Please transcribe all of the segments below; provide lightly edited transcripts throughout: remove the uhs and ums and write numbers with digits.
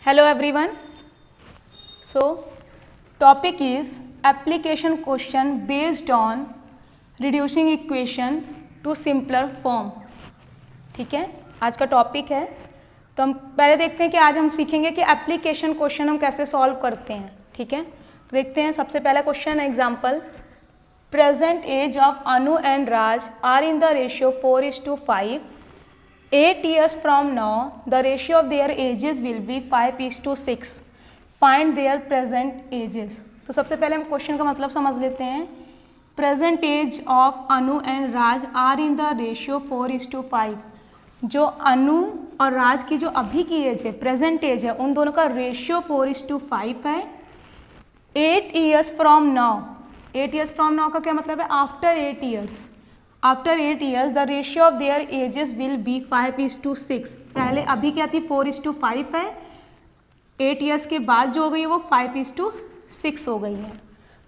Hello everyone. So topic is application question based on reducing equation to simpler form. ठीक है, आज का topic है। तो हम पहले देखते हैं कि आज हम सीखेंगे कि एप्लीकेशन क्वेश्चन हम कैसे सॉल्व करते हैं। ठीक है, तो देखते हैं। सबसे पहला क्वेश्चन है example, present age of Anu and Raj are in the ratio 4:5. 8 years from now, the ratio of their ages will be 5:6. Find their present ages. तो सबसे पहले हम क्वेश्चन का मतलब समझ लेते हैं। Present age of Anu and Raj are in the ratio 4:5. जो अनु और राज की जो अभी की एज है, प्रेजेंट एज है, उन दोनों का रेशियो 4:5 है। 8 years from now, 8 years from now का क्या मतलब है? After 8 years. After 8 years the ratio of their edges will be 5:6. पहले अभी क्या थी? 4:5 है। 8 years के बाद जो हो गई है वो 5:6 हो गई है।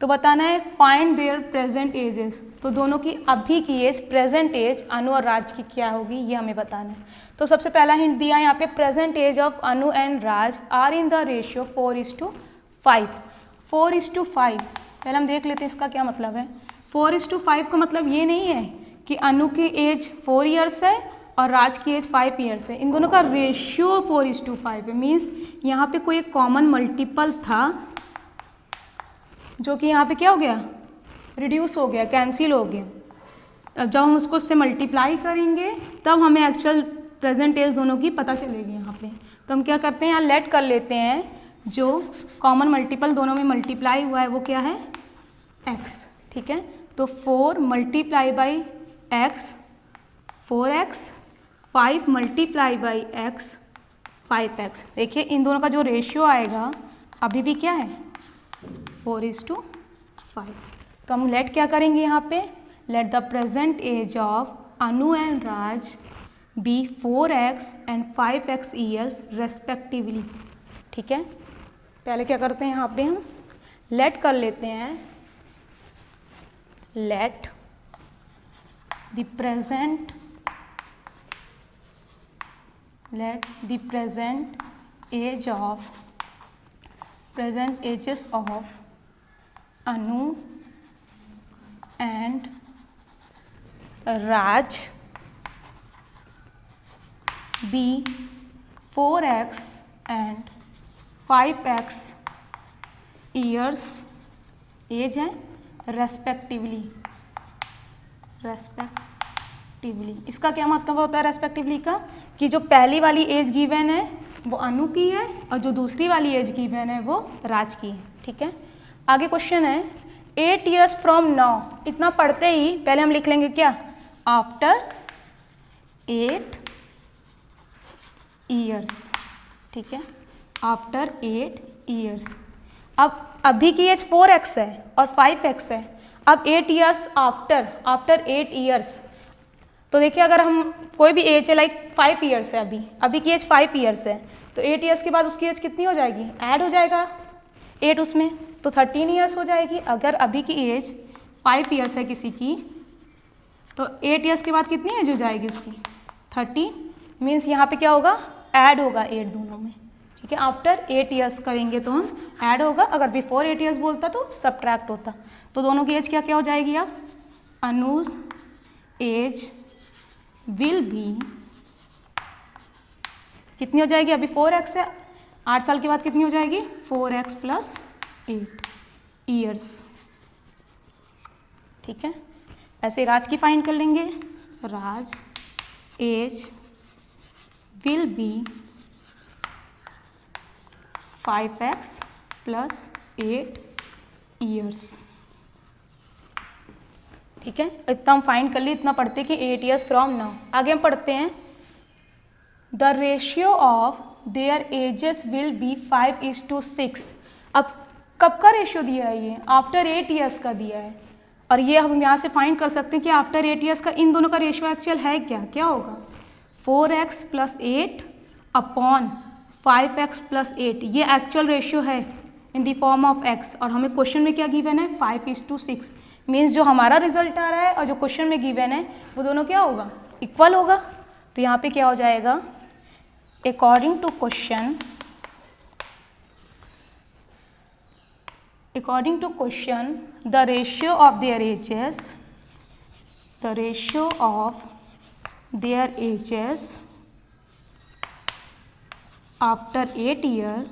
तो बताना है फाइंड देयर प्रेजेंट एजेस। तो दोनों की अभी की एज, प्रेजेंट एज अनु और राज की क्या होगी ये हमें बताना है। तो सबसे पहला हिंट दिया यहाँ पे, present age of Anu and Raj are in the ratio 4:5. 4:5 पहले हम देख लेते हैं इसका क्या मतलब है। 4:5 का मतलब ये नहीं है कि अनु की एज 4 years है और राज की एज 5 years है। इन दोनों का रेशियो 4:5 है। मीन्स यहाँ पे कोई एक कॉमन मल्टीपल था जो कि यहाँ पे क्या हो गया? रिड्यूस हो गया, कैंसिल हो गया। अब जब हम उसको उससे मल्टीप्लाई करेंगे तब हमें एक्चुअल प्रेजेंट एज दोनों की पता चलेगी यहाँ पे। तो हम क्या करते हैं, यहाँ लेट कर लेते हैं। जो कॉमन मल्टीपल दोनों में मल्टीप्लाई हुआ है वो क्या है? x. ठीक है, तो 4 multiply by x 4x, 5 multiply by x 5x। देखिए इन दोनों का जो रेशियो आएगा अभी भी क्या है? 4:5। तो हम लेट क्या करेंगे यहाँ पे? Let the present age of Anu and Raj be 4x and 5x years respectively. ठीक है, पहले क्या करते हैं यहाँ पे हम लेट कर लेते हैं। Let the present age of present ages of Anu and Raj be 4x and 5x years age है रेस्पेक्टिवली। इसका क्या मतलब होता है रेस्पेक्टिवली का? कि जो पहली वाली एज गिवन है वो अनु की है और जो दूसरी वाली एज गिवन है वो राज की है। ठीक है, आगे क्वेश्चन है 8 years from now. इतना पढ़ते ही पहले हम लिख लेंगे क्या? After 8 years. ठीक है, आफ्टर 8 years. अब अभी की एज 4x है और 5x है। अब 8 years आफ्टर 8 years, तो देखिए अगर हम कोई भी एज है लाइक 5 years है, अभी की एज 5 years है, तो 8 years के बाद उसकी एज कितनी हो जाएगी? ऐड हो जाएगा 8 उसमें, तो 13 years हो जाएगी। अगर अभी की एज 5 years है किसी की, तो 8 years के बाद कितनी एज हो जाएगी उसकी? 30। मीन्स यहाँ पे क्या होगा? ऐड होगा 8 दोनों में। ठीक है, आफ्टर 8 years करेंगे तो हम ऐड होगा। अगर बिफोर 8 years बोलता तो सब्ट्रैक्ट होता। तो दोनों की एज क्या क्या हो जाएगी? अब अनुज एज विल बी कितनी हो जाएगी? अभी 4x है, 8 साल के बाद कितनी हो जाएगी? 4x + 8 years. ठीक है, ऐसे राज की फाइंड कर लेंगे। Raj age will be 5x + 8 years. ठीक है, इतना हम फाइंड कर लिए। इतना पढ़ते कि 8 years from now। आगे हम पढ़ते हैं the ratio of their edges will be 5:6. अब कब का रेशियो दिया है? ये आफ्टर 8 years का दिया है। और ये हम यहाँ से फाइंड कर सकते हैं कि आफ्टर 8 years का इन दोनों का रेशियो एक्चुअल है क्या होगा? 4x + 8 upon 5x + 8। ये एक्चुअल रेशियो है in the form of x। और हमें क्वेश्चन में क्या गिवन है? 5:6। मीन्स जो हमारा रिजल्ट आ रहा है और जो क्वेश्चन में गिवन है वो दोनों क्या होगा? इक्वल होगा। तो यहाँ पे क्या हो जाएगा? According to question According to question, the ratio of their ages after 8 years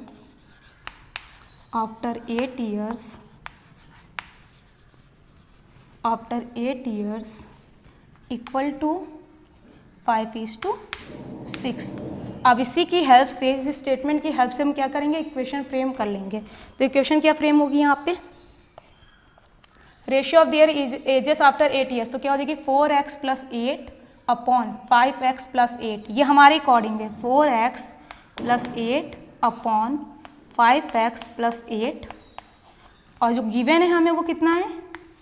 equal to 5:6। अब इसी की हेल्प से, इस स्टेटमेंट की हेल्प से हम क्या करेंगे, इक्वेशन फ्रेम कर लेंगे। तो इक्वेशन क्या फ्रेम होगी यहाँ पे, ratio of their edges after 8 years, तो क्या हो जाएगी 4x + 8 अपॉन 5x + 8। ये हमारे अकॉर्डिंग है 4x + 8 अपॉन 5x + 8, और जो गिवन है हमें वो कितना है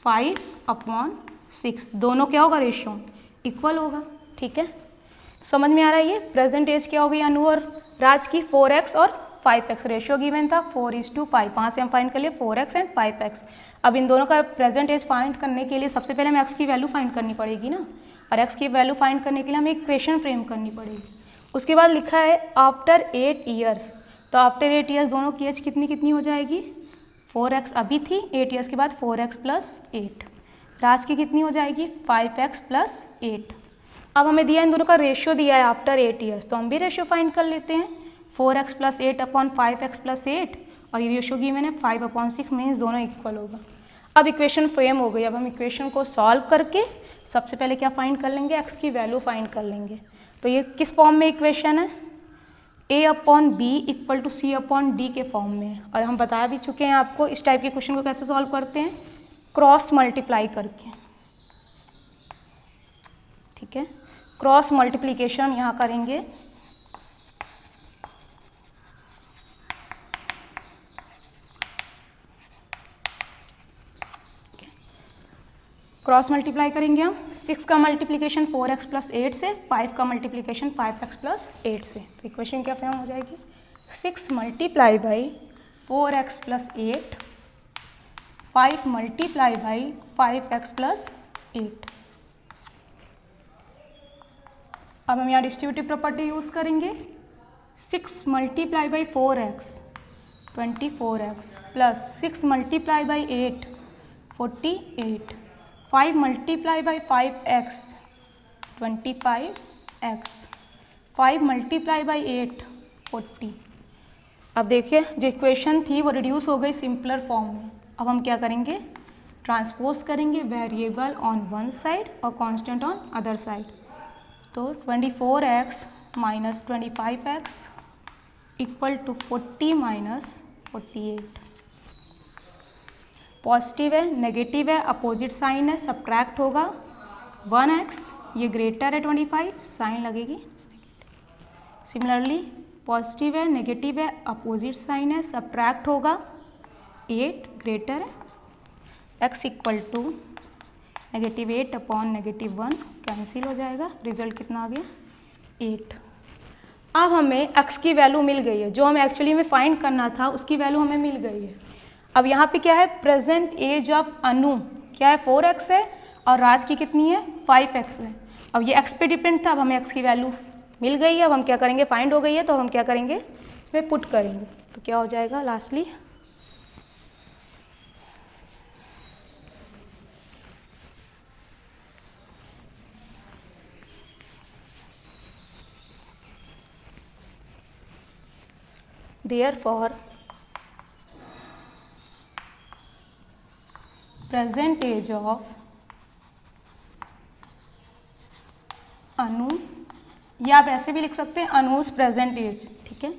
5/6। दोनों क्या होगा, रेशियो इक्वल होगा। ठीक है, समझ में आ रहा है। ये प्रेजेंट एज क्या होगी अनु और राज की, 4x और 5x, रेशियो गिवन था 4:5। 5 से हम फाइंड कर लिए 4x एंड 5x। अब इन दोनों का प्रेजेंट एज फाइंड करने के लिए सबसे पहले हमें x की वैल्यू फाइंड करनी पड़ेगी ना, और x की वैल्यू फाइंड करने के लिए हमें इक्वेशन फ्रेम करनी पड़ेगी। उसके बाद लिखा है आफ्टर 8 ईयर्स, तो आफ्टर 8 ईयर्स दोनों की एज कितनी कितनी हो जाएगी, 4x अभी थी, 8 ईयर्स के बाद 4x + 8। राज की कितनी हो जाएगी 5x + 8। अब हमें दिया इन दोनों का रेशियो दिया है आफ्टर 8 ईयर्स, तो हम भी रेशियो फाइंड कर लेते हैं। 4x + 8 अपॉन 5x + 8, और ये रेशियो गिवन है 5/6, मीन्स दोनों इक्वल होगा। अब इक्वेशन फ्रेम हो गई। अब हम इक्वेशन को सॉल्व करके सबसे पहले क्या फाइंड कर लेंगे, x की वैल्यू फाइंड कर लेंगे। तो ये किस फॉर्म में इक्वेशन है, a/b = c/d के फॉर्म में है। और हम बता भी चुके हैं आपको इस टाइप के क्वेश्चन को कैसे सॉल्व करते हैं, क्रॉस मल्टीप्लाई करके। ठीक है, क्रॉस मल्टीप्लिकेशन हम यहाँ करेंगे। क्रॉस मल्टीप्लाई करेंगे हम, 6 का मल्टीप्लिकेशन 4x + 8 से, 5 का मल्टीप्लिकेशन 5x + 8 से। तो इक्वेशन क्या फॉर्म हो जाएगी, 6 × 4x + 8, 5 × 5x + 8। अब हम यहाँ डिस्ट्रीब्यूटिव प्रॉपर्टी यूज़ करेंगे। 6 × 4x 24x + 6 × 8 48, 5 × 5x 25x, 5 × 8 40। अब देखिए जो इक्वेशन थी वो रिड्यूस हो गई सिंपलर फॉर्म में। अब हम क्या करेंगे, ट्रांसपोज करेंगे वेरिएबल ऑन वन साइड और कांस्टेंट ऑन अदर साइड। तो 24x - 25x = 40 - 48। पॉजिटिव है, नेगेटिव है, अपोजिट साइन है, सब्ट्रैक्ट होगा। 1x ये ग्रेटर है 25, साइन लगेगी। सिमिलरली पॉजिटिव है, नेगेटिव है, अपोजिट साइन है, सब्ट्रैक्ट होगा। 8 ग्रेटर है, x = -8 अपॉन -1 कैंसिल हो जाएगा। रिजल्ट कितना आ गया 8। अब हमें x की वैल्यू मिल गई है, जो हमें एक्चुअली में फाइंड करना था उसकी वैल्यू हमें मिल गई है। अब यहाँ पे क्या है, प्रेजेंट एज ऑफ अनु क्या है 4x है, और राज की कितनी है 5x है। अब ये x पे डिपेंड था, अब हमें x की वैल्यू मिल गई है। अब हम क्या करेंगे, फाइंड हो गई है तो हम क्या करेंगे, इसमें पुट करेंगे। तो क्या हो जाएगा lastly, therefore present age of अनु, या आप ऐसे भी लिख सकते हैं अनुज प्रेजेंट एज। ठीक है,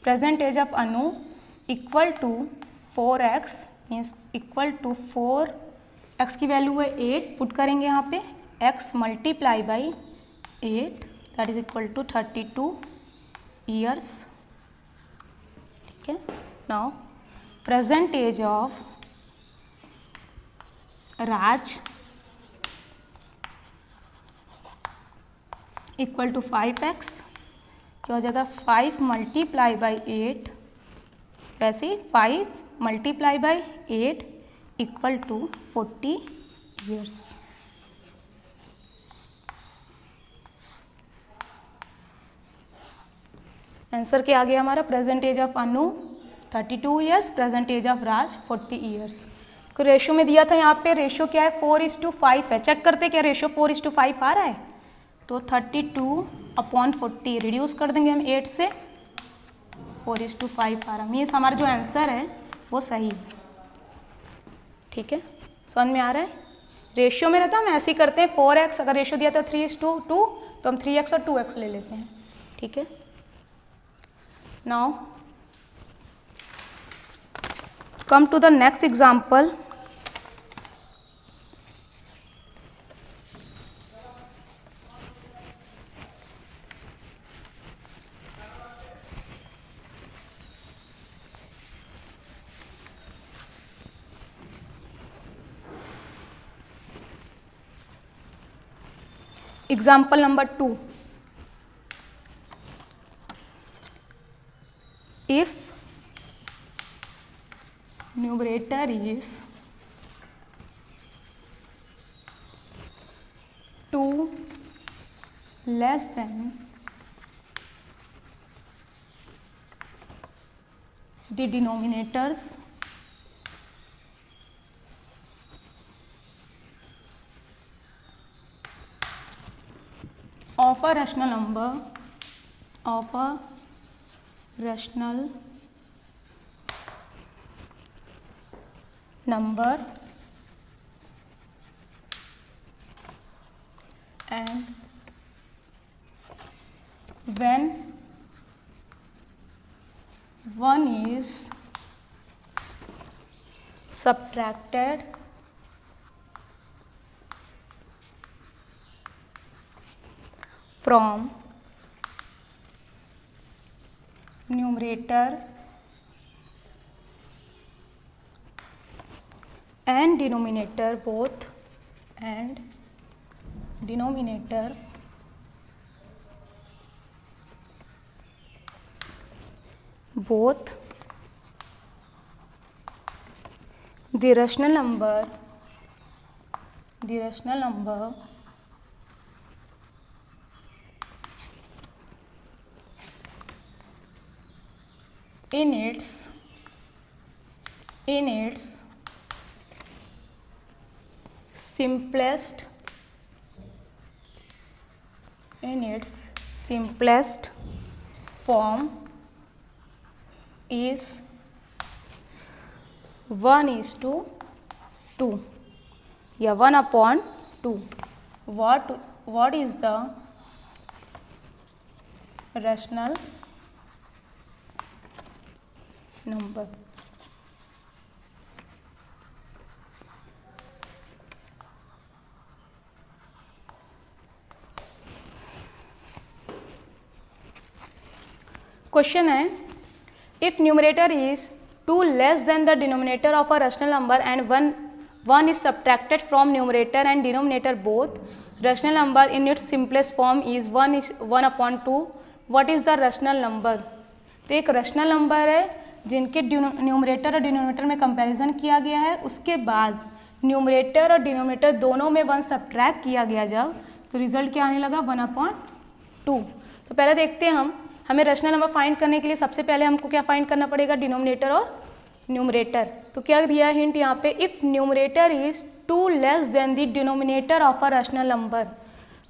present age of Anu = 4x, means = 4, x की वैल्यू है 8, पुट करेंगे यहाँ पे x × 8 दैट इज = 32 ईयर्स। ठीक है, now present age of Raj = 5x, क्या हो जाएगा 5 × 8, वैसे 5 × 8 = 40 ईयर्स। आंसर क्या आ गया हमारा, present age of Anu 32 years, present age of Raj 40 years. तो रेशो में दिया था, यहाँ पे रेशो क्या है 4:5 है। चेक करते क्या रेशो 4:5 आ रहा है, तो 32/40 रिड्यूस कर देंगे हम 8 से, 4:5 आ रहा, मीन्स हमारा जो आंसर है वो सही है। ठीक है, समझ में आ रहा है। रेशियो में रहता है हम ऐसे ही करते हैं, 4x अगर रेशियो दिया था 3:2 तो हम 3x और 2x ले लेते हैं। ठीक है, now come to the next example. Example number 2. If numerator is 2 less than the denominators of a rational number and when one is subtracted from numerator and denominator both, and denominator both the rational number in its simplest form is 1:2 या 1/2. What is the rational number? Question है, if numerator is 2 less than the denominator of a rational number and one is subtracted from numerator and denominator both, rational number in its simplest form is 1/2, what is the rational number? तो एक rational number है जिनके numerator और denominator में comparison किया गया है, उसके बाद न्यूमरेटर और डिनोमिनेटर दोनों में 1 सब्ट्रैक्ट किया गया जब, तो रिजल्ट क्या आने लगा 1/2। तो पहले देखते हैं हमें रैशनल नंबर फाइंड करने के लिए सबसे पहले हमको क्या फाइंड करना पड़ेगा, डिनोमिनेटर और न्यूमरेटर। तो क्या दिया हिंट यहाँ पे, if numerator is 2 less than the denominator of a rational number.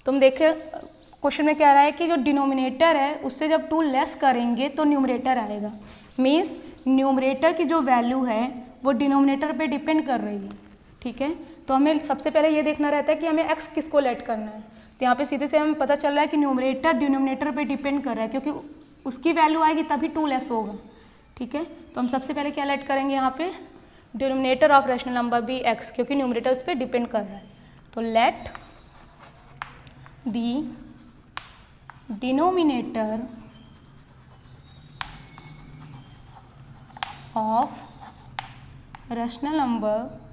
तुम देखे क्वेश्चन में कह रहा है कि जो डिनोमिनेटर है उससे जब 2 लेस करेंगे तो न्यूमरेटर आएगा, मीन्स न्यूमरेटर की जो वैल्यू है वो डिनोमिनेटर पे डिपेंड कर रही है। ठीक है, तो हमें सबसे पहले ये देखना रहता है कि हमें x किसको लेट करना है। तो यहाँ पे सीधे से हमें पता चल रहा है कि न्यूमरेटर डिनोमिनेटर पे डिपेंड कर रहा है, क्योंकि उसकी वैल्यू आएगी तभी 2 लेस होगा। ठीक है, तो हम सबसे पहले क्या लेट करेंगे यहाँ पे, डिनोमिनेटर ऑफ रैशनल नंबर भी x, क्योंकि न्यूमरेटर उस पर डिपेंड कर रहा है। तो let the denominator of rational number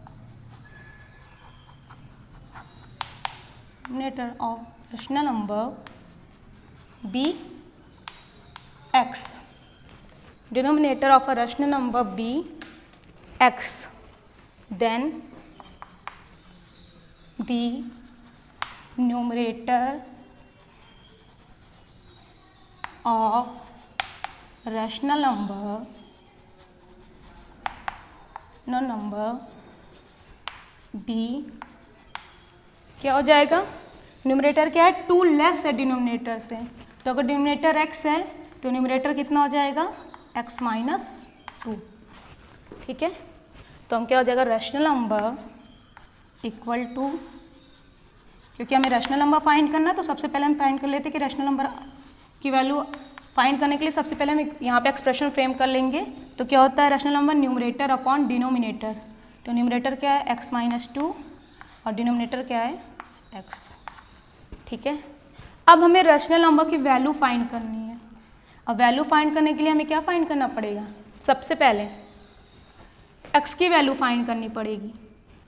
be x, denominator of a rational number be x, then the numerator of rational number number B क्या हो जाएगा, न्यूमरेटर क्या है 2 लेस है डिनोमिनेटर से, तो अगर डिनोमिनेटर x है तो न्यूमरेटर कितना हो जाएगा x माइनस 2। ठीक है, तो हम क्या हो जाएगा रैशनल नंबर इक्वल टू, क्योंकि हमें रैशनल नंबर फाइंड करना है तो सबसे पहले हम फाइंड कर लेते हैं कि रैशनल नंबर की वैल्यू फाइंड करने के लिए सबसे पहले हम यहाँ पे एक्सप्रेशन फ्रेम कर लेंगे। तो क्या होता है rational number numerator upon denominator, तो न्यूमरेटर क्या है x माइनस 2 और डिनोमिनेटर क्या है x। ठीक है, अब हमें रैशनल नंबर की वैल्यू फाइंड करनी है। अब वैल्यू फाइंड करने के लिए हमें क्या फाइंड करना पड़ेगा, सबसे पहले x की वैल्यू फाइंड करनी पड़ेगी।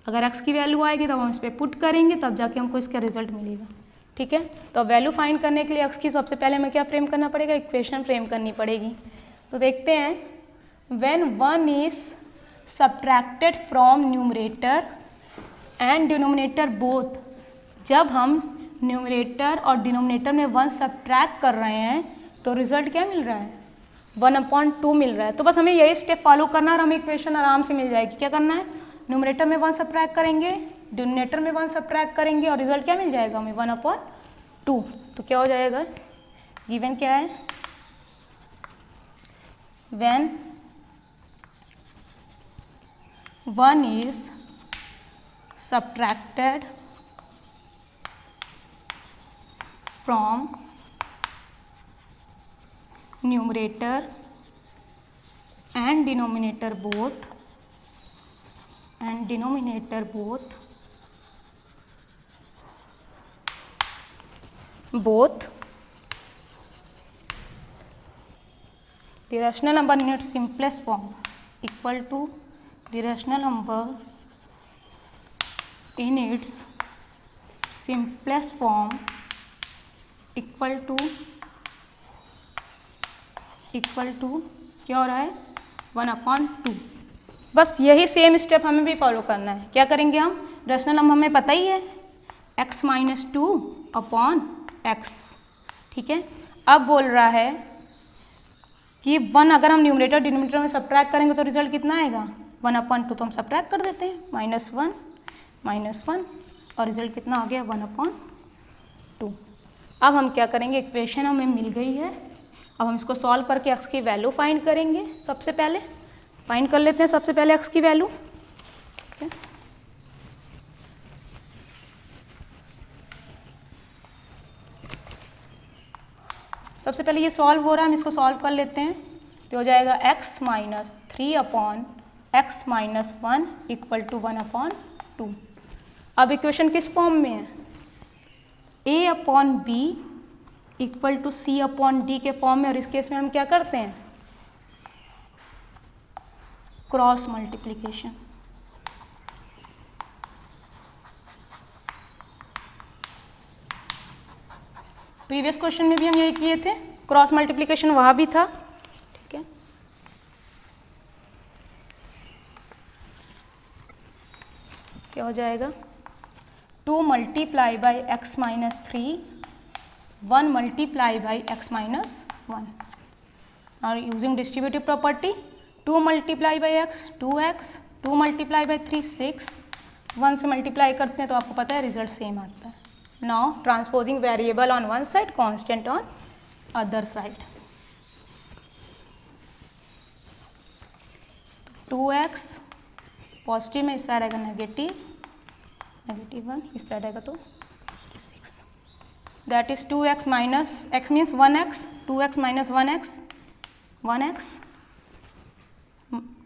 अगर x की वैल्यू आएगी तब हम इस पर पुट करेंगे, तब जाके हमको इसका रिजल्ट मिलेगा। ठीक है, तो अब वैल्यू फाइंड करने के लिए x की सबसे पहले हमें क्या फ्रेम करना पड़ेगा, इक्वेशन फ्रेम करनी पड़ेगी। तो देखते हैं, when 1 is subtracted from numerator and denominator both, जब हम न्यूमरेटर और डिनोमिनेटर में 1 सब्ट्रैक्ट कर रहे हैं तो रिजल्ट क्या मिल रहा है 1/2 मिल रहा है। तो बस हमें यही स्टेप फॉलो करना है और हमें इक्वेशन आराम से मिल जाएगी। क्या करना है, न्यूमरेटर में 1 सब्ट्रैक्ट करेंगे, डिनोमिनेटर में 1 सब्ट्रैक्ट करेंगे और रिजल्ट क्या मिल जाएगा हमें 1/2। तो क्या हो जाएगा, गिवन क्या है, when 1 is subtracted from numerator and denominator both the rational number in its simplest form equal to the rational number in its simplest form equal to क्या हो रहा है 1/2। बस यही सेम स्टेप हमें भी फॉलो करना है। क्या करेंगे हम, रैशनल नंबर हमें पता ही है x माइनस 2 अपॉन x। ठीक है, अब बोल रहा है कि 1 अगर हम न्यूमरेटर डिनोमिनेटर में सब्ट्रैक्ट करेंगे तो रिजल्ट कितना आएगा 1/2, तो हम सब्ट्रैक्ट कर देते हैं -1 और रिजल्ट कितना आ गया 1/2। अब हम क्या करेंगे, इक्वेशन हमें मिल गई है, अब हम इसको सॉल्व करके x की वैल्यू फाइंड करेंगे। सबसे पहले फाइंड कर लेते हैं सबसे पहले x की वैल्यू। ठीक है, सबसे पहले ये सॉल्व हो रहा है, हम इसको सॉल्व कर लेते हैं। तो हो जाएगा x minus 3 upon x minus 1 equal to 1/2। अब इक्वेशन किस फॉर्म में है, a upon b equal to c upon d के फॉर्म में, और इस केस में हम क्या करते हैं क्रॉस मल्टीप्लिकेशन। प्रीवियस क्वेश्चन में भी हम यही किए थे, क्रॉस मल्टीप्लिकेशन वहां भी था। ठीक है, क्या हो जाएगा 2 multiply by x minus 3 1 multiply by x minus 1 और using distributive property 2 multiply by x 2x 2 multiply by 3 6 1 से मल्टीप्लाई करते हैं तो आपको पता है रिजल्ट सेम आता है। Now transposing variable on one side constant on other side, 2x positive में इस साइड आएगा नेगेटिव 1, इस साइड आएगा तो positive 6। That is 2x minus x means 1x, 2x minus 1x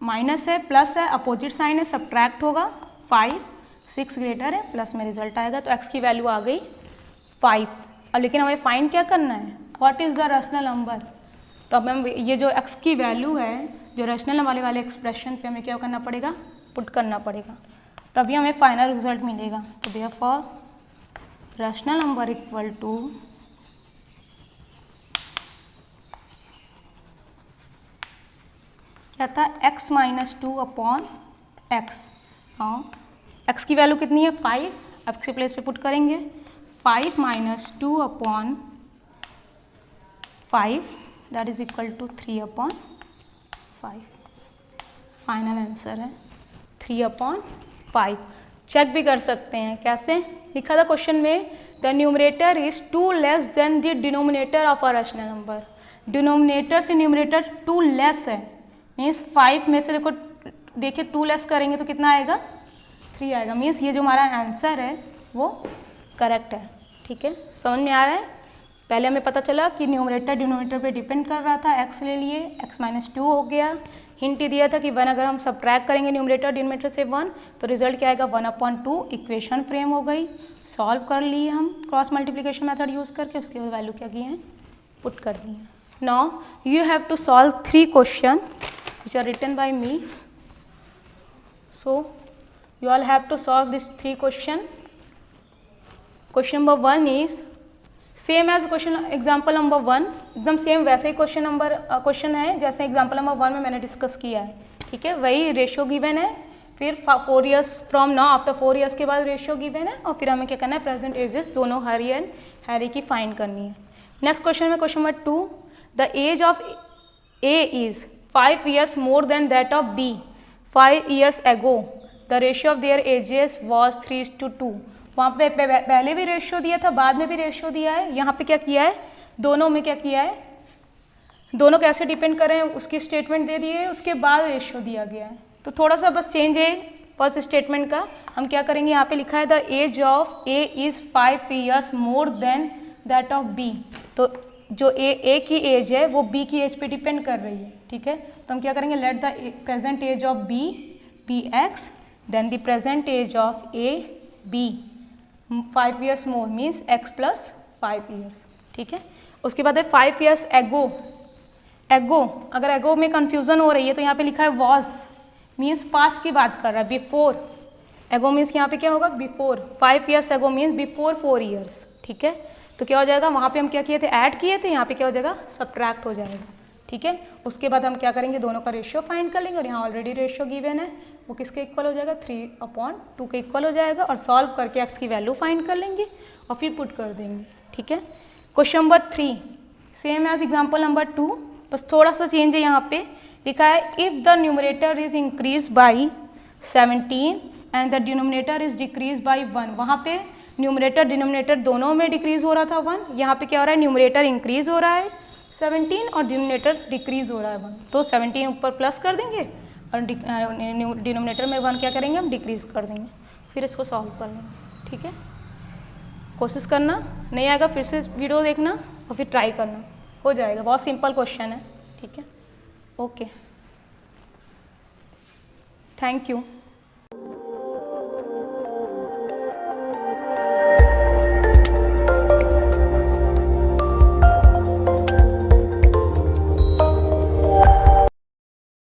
minus है प्लस है, अपोजिट साइन है, सब्ट्रैक्ट होगा 5 6 ग्रेटर है, प्लस में रिजल्ट आएगा। तो x की वैल्यू आ गई 5। अब लेकिन हमें फाइंड क्या करना है, what is the rational number. तो अब हम ये जो x की वैल्यू है जो रैशनल नंबर वाले एक्सप्रेशन पे हमें क्या करना पड़ेगा, पुट करना पड़ेगा, तभी हमें फाइनल रिजल्ट मिलेगा। तो therefore rational number equal to क्या था x माइनस 2 अपॉन एक्स। हाँ, x की वैल्यू कितनी है 5, अब x के प्लेस पे पुट करेंगे 5 minus 2 upon 5 that is equal to 3/5। Final answer है 3/5। चेक भी कर सकते हैं, कैसे लिखा था क्वेश्चन में, the numerator is 2 less than the denominator of a rational number. Denominator से न्यूमरेटर 2 लेस है, मीन्स 5 में से देखो, देखिए 2 लेस करेंगे तो कितना आएगा, 3 आएगा। मीन्स ये जो हमारा आंसर है वो करेक्ट है। ठीक है, समझ में आ रहा है। पहले हमें पता चला कि न्यूमरेटर डिनोमिनेटर पे डिपेंड कर रहा था, x ले लिए, x-2 हो गया। हिंट दिया था कि 1 अगर हम सब्ट्रैक्ट करेंगे न्यूमरेटर डिनोमिनेटर से 1 तो रिजल्ट क्या आएगा, 1/2। इक्वेशन फ्रेम हो गई, सॉल्व कर लिए हम क्रॉस मल्टीप्लिकेशन मेथड यूज़ करके, उसके बाद वैल्यू क्या किए हैं, पुट कर दिए हैं। Now you have to solve 3 question which are written by me. So you all have to solve this 3 question. Question number 1 is same as question example number 1, एकदम सेम वैसे ही क्वेश्चन है जैसे एग्जाम्पल नंबर 1 में मैंने discuss किया है। ठीक है, वही रेशियो गिवन है, फिर 4 years from now, after 4 years के बाद रेशियो गिवन है, और फिर हमें क्या करना है, प्रेजेंट एजेस दोनों हैरी एंड हैरी की फाइंड करनी है। नेक्स्ट क्वेश्चन में question number 2, the age of A is 5 years more than that of B 5 years ago, the ratio of their ages was 3:2। वहाँ पे पहले भी रेशियो दिया था, बाद में भी रेशियो दिया है, यहाँ पे क्या किया है, दोनों में क्या किया है, दोनों कैसे डिपेंड कर रहे हैं उसकी स्टेटमेंट दे दिए, उसके बाद रेशियो दिया गया है। तो थोड़ा सा बस चेंज है फर्स्ट स्टेटमेंट का। हम क्या करेंगे, यहाँ पे लिखा है the age of A is 5 years more than that of B. तो जो ए की एज है वो बी की एज पे डिपेंड कर रही है। ठीक है, तो हम क्या करेंगे, let the present age of B x, then the present age of A B 5 years more means x plus 5 years। ठीक है, उसके बाद है 5 years ago। अगर एगो में कंफ्यूजन हो रही है तो यहाँ पे लिखा है was, मीन्स पास की बात कर रहा है, बिफोर। एगो मीन्स यहाँ पे क्या होगा, before. 5 years ago means before 4 years। ठीक है, तो क्या हो जाएगा, वहाँ पे हम क्या किए थे, ऐड किए थे, यहाँ पे क्या हो जाएगा, सब्ट्रैक्ट हो जाएगा। ठीक है, उसके बाद हम क्या करेंगे, दोनों का रेशियो फाइंड कर लेंगे, और यहाँ ऑलरेडी रेशियो गिवन है, वो किसके इक्वल हो जाएगा, 3/2 के इक्वल हो जाएगा, और सॉल्व करके x की वैल्यू फाइंड कर लेंगे और फिर पुट कर देंगे। ठीक है, question number 3 same as example number 2, बस थोड़ा सा चेंज है। यहाँ पे लिखा है if the numerator is increase by 17 and the denominator is decrease by 1। वहाँ पे न्यूमरेटर डिनोमिनेटर दोनों में डिक्रीज हो रहा था 1, यहाँ पे क्या हो रहा है, न्यूमरेटर इंक्रीज हो रहा है 17 और डिनोमिनेटर डिक्रीज हो रहा है 1। तो 17 ऊपर प्लस कर देंगे और डिनोमिनेटर में 1 क्या करेंगे, हम डिक्रीज कर देंगे, फिर इसको सॉल्व कर लेंगे। ठीक है, कोशिश करना, नहीं आएगा फिर से वीडियो देखना और फिर ट्राई करना, हो जाएगा। बहुत सिंपल क्वेश्चन है। ठीक है, ओके, थैंक यू।